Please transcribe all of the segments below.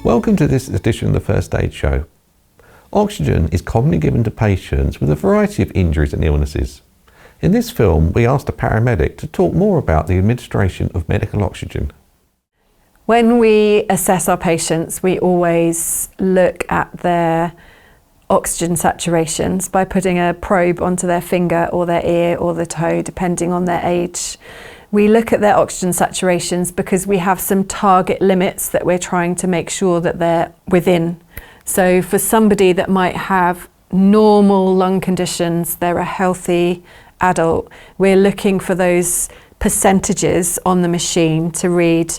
Welcome to this edition of the First Aid Show. Oxygen is commonly given to patients with a variety of injuries and illnesses. In this film, we asked a paramedic to talk more about the administration of medical oxygen. When we assess our patients, we always look at their oxygen saturations by putting a probe onto their finger or their ear or the toe, depending on their age. We look at their oxygen saturations because we have some target limits that we're trying to make sure that they're within. So for somebody that might have normal lung conditions, they're a healthy adult, we're looking for those percentages on the machine to read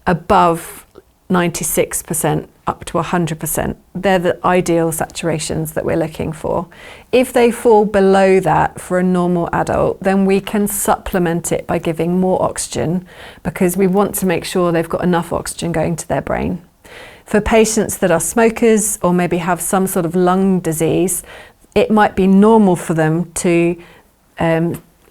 above 96% up to 100%. They're the ideal saturations that we're looking for. If they fall below that for a normal adult, then we can supplement it by giving more oxygen because we want to make sure they've got enough oxygen going to their brain. For patients that are smokers or maybe have some sort of lung disease, it might be normal for them to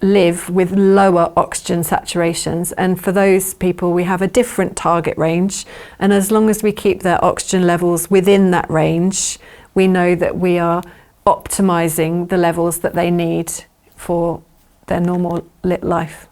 live with lower oxygen saturations, and for those people we have a different target range, and as long as we keep their oxygen levels within that range, we know that we are optimizing the levels that they need for their normal life.